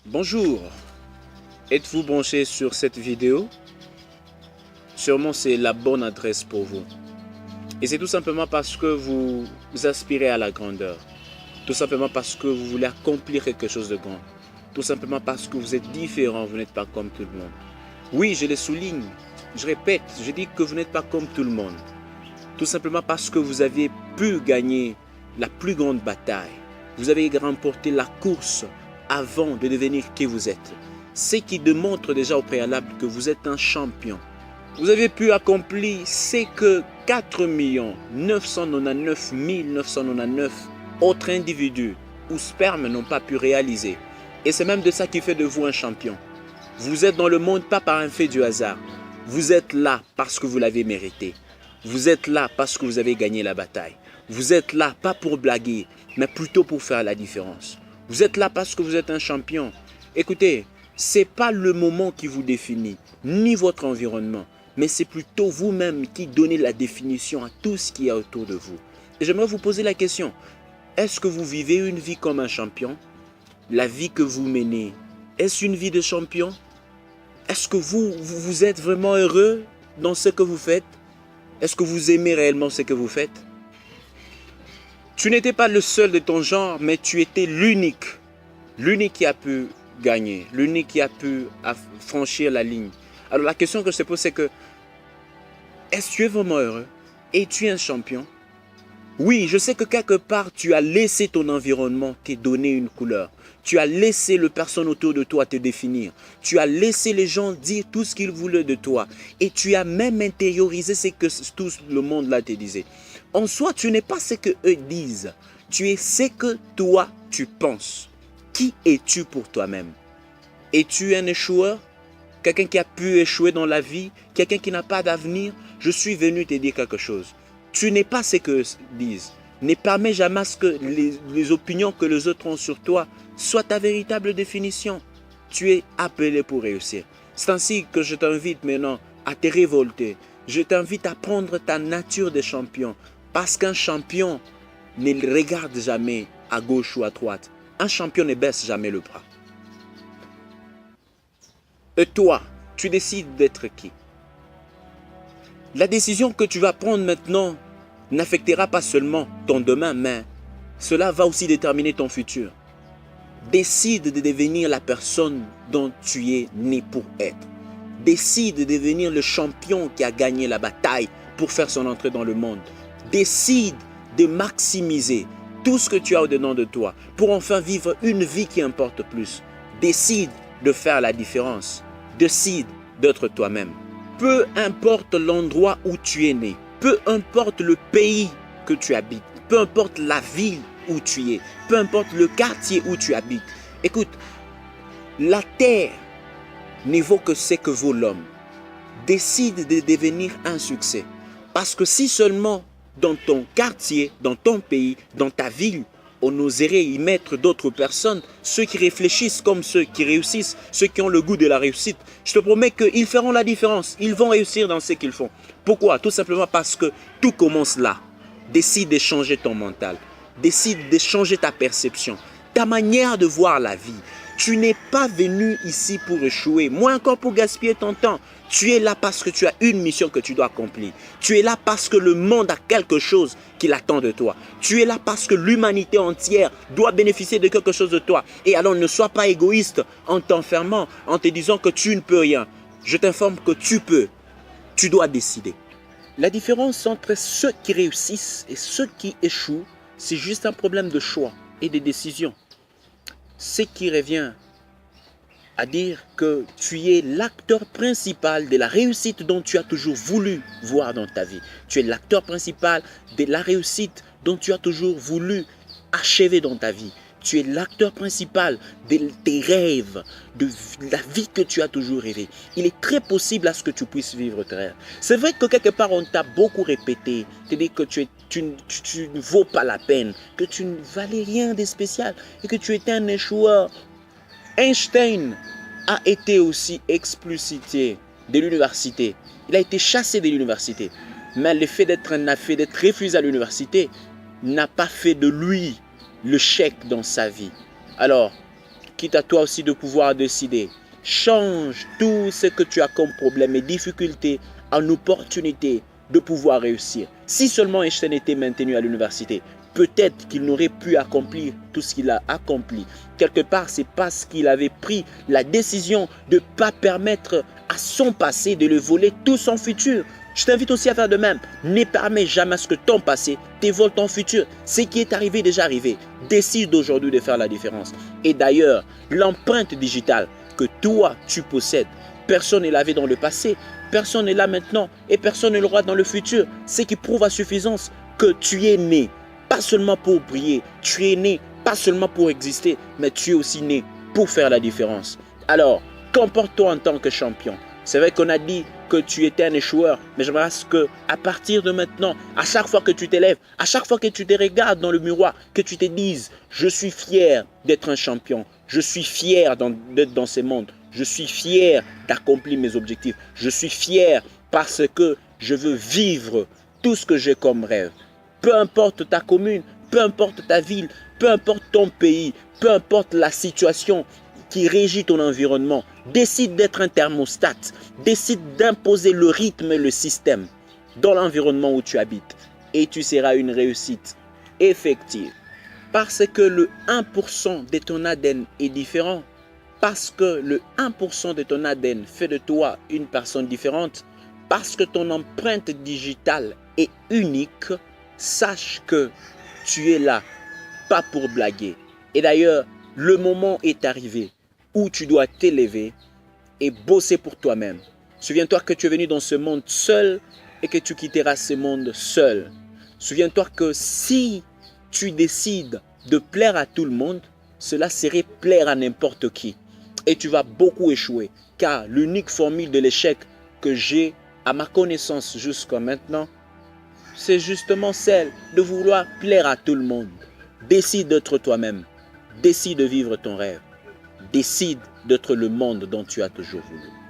Bonjour, êtes-vous branché sur cette vidéo? Sûrement c'est la bonne adresse pour vous. Et c'est tout simplement parce que vous aspirez à la grandeur. Tout simplement parce que vous voulez accomplir quelque chose de grand. Tout simplement parce que vous êtes différent, vous n'êtes pas comme tout le monde. Oui, je le souligne, je répète, je dis que vous n'êtes pas comme tout le monde. Tout simplement parce que vous avez pu gagner la plus grande bataille. Vous avez remporté la course avant de devenir qui vous êtes. Ce qui démontre déjà au préalable que vous êtes un champion. Vous avez pu accomplir ce que 4 999 999 autres individus ou spermes n'ont pas pu réaliser. Et c'est même de ça qui fait de vous un champion. Vous êtes dans le monde pas par un fait du hasard. Vous êtes là parce que vous l'avez mérité. Vous êtes là parce que vous avez gagné la bataille. Vous êtes là pas pour blaguer, mais plutôt pour faire la différence. Vous êtes là parce que vous êtes un champion. Écoutez, ce n'est pas le moment qui vous définit, ni votre environnement, mais c'est plutôt vous-même qui donnez la définition à tout ce qui est autour de vous. Et j'aimerais vous poser la question, est-ce que vous vivez une vie comme un champion? La vie que vous menez, est-ce une vie de champion? Est-ce que vous êtes vraiment heureux dans ce que vous faites? Est-ce que vous aimez réellement ce que vous faites? Tu n'étais pas le seul de ton genre, mais tu étais l'unique. L'unique qui a pu gagner, l'unique qui a pu franchir la ligne. Alors la question que je te pose, c'est que, est-ce que tu es vraiment heureux? Es-tu un champion? Oui, je sais que quelque part, tu as laissé ton environnement te donner une couleur. Tu as laissé les personnes autour de toi te définir. Tu as laissé les gens dire tout ce qu'ils voulaient de toi. Et tu as même intériorisé ce que tout le monde là te disait. En soi, tu n'es pas ce que eux disent. Tu es ce que toi, tu penses. Qui es-tu pour toi-même? Es-tu un échoueur? Quelqu'un qui a pu échouer dans la vie? Quelqu'un qui n'a pas d'avenir? Je suis venu te dire quelque chose. Tu n'es pas ce qu'eux disent. Ne permets jamais à ce que les opinions que les autres ont sur toi soient ta véritable définition. Tu es appelé pour réussir. C'est ainsi que je t'invite maintenant à te révolter. Je t'invite à prendre ta nature de champion. Parce qu'un champion ne regarde jamais à gauche ou à droite. Un champion ne baisse jamais le bras. Et toi, tu décides d'être qui? La décision que tu vas prendre maintenant n'affectera pas seulement ton demain, mais cela va aussi déterminer ton futur. Décide de devenir la personne dont tu es né pour être. Décide de devenir le champion qui a gagné la bataille pour faire son entrée dans le monde. Décide de maximiser tout ce que tu as au-dedans de toi pour enfin vivre une vie qui importe plus. Décide de faire la différence. Décide d'être toi-même. Peu importe l'endroit où tu es né, peu importe le pays que tu habites, peu importe la ville où tu es, peu importe le quartier où tu habites. Écoute, la terre ne vaut que ce que vaut l'homme. Décide de devenir un succès. Parce que si seulement dans ton quartier, dans ton pays, dans ta ville, on oserait y mettre d'autres personnes, ceux qui réfléchissent comme ceux qui réussissent, ceux qui ont le goût de la réussite, je te promets qu'ils feront la différence. Ils vont réussir dans ce qu'ils font. Pourquoi? Tout simplement parce que tout commence là. Décide de changer ton mental. Décide de changer ta perception, ta manière de voir la vie. Tu n'es pas venu ici pour échouer, moins encore pour gaspiller ton temps. Tu es là parce que tu as une mission que tu dois accomplir. Tu es là parce que le monde a quelque chose qu'il attend de toi. Tu es là parce que l'humanité entière doit bénéficier de quelque chose de toi. Et alors ne sois pas égoïste en t'enfermant, en te disant que tu ne peux rien. Je t'informe que tu peux. Tu dois décider. La différence entre ceux qui réussissent et ceux qui échouent, c'est juste un problème de choix et de décision. Ce qui revient à dire que tu es l'acteur principal de la réussite dont tu as toujours voulu voir dans ta vie. Tu es l'acteur principal de la réussite dont tu as toujours voulu achever dans ta vie. Tu es l'acteur principal de tes rêves, de la vie que tu as toujours rêvé. Il est très possible à ce que tu puisses vivre tes rêves. C'est vrai que quelque part on t'a beaucoup répété, te dit que tu ne vaux pas la peine, que tu ne valais rien de spécial et que tu étais un échoueur. Einstein a été aussi expulsé de l'université. Il a été chassé de l'université. Mais le fait d'être refusé à l'université n'a pas fait de lui le chèque dans sa vie. Alors, quitte à toi aussi de pouvoir décider. Change tout ce que tu as comme problème et difficulté en opportunité de pouvoir réussir. Si seulement Einstein était maintenu à l'université, peut-être qu'il n'aurait pu accomplir tout ce qu'il a accompli. Quelque part, c'est parce qu'il avait pris la décision de ne pas permettre à son passé de le voler tout son futur. Je t'invite aussi à faire de même. Ne permets jamais à ce que ton passé te vole ton futur. Ce qui est arrivé est déjà arrivé. Décide aujourd'hui de faire la différence. Et d'ailleurs, l'empreinte digitale que toi, tu possèdes, personne ne l'avait dans le passé, personne n'est là maintenant et personne ne l'aura dans le futur. Ce qui prouve à suffisance que tu es né, pas seulement pour briller, tu es né pas seulement pour exister, mais tu es aussi né pour faire la différence. Alors, comporte-toi en tant que champion. C'est vrai qu'on a dit que tu étais un échoueur, mais j'aimerais que à partir de maintenant, à chaque fois que tu t'élèves, à chaque fois que tu te regardes dans le miroir, que tu te dises, je suis fier d'être un champion, je suis fier d'être dans ce monde, je suis fier d'accomplir mes objectifs, je suis fier parce que je veux vivre tout ce que j'ai comme rêve. Peu importe ta commune, peu importe ta ville, peu importe ton pays, peu importe la situation qui régit ton environnement, décide d'être un thermostat, décide d'imposer le rythme et le système dans l'environnement où tu habites et tu seras une réussite effective. Parce que le 1% de ton ADN est différent, parce que le 1% de ton ADN fait de toi une personne différente, parce que ton empreinte digitale est unique, sache que tu es là, pas pour blaguer. Et d'ailleurs, le moment est arrivé où tu dois t'élever et bosser pour toi-même. Souviens-toi que tu es venu dans ce monde seul et que tu quitteras ce monde seul. Souviens-toi que si tu décides de plaire à tout le monde, cela serait plaire à n'importe qui. Et tu vas beaucoup échouer, car l'unique formule de l'échec que j'ai à ma connaissance jusqu'à maintenant, c'est justement celle de vouloir plaire à tout le monde. Décide d'être toi-même. Décide de vivre ton rêve. Décide d'être le monde dont tu as toujours voulu.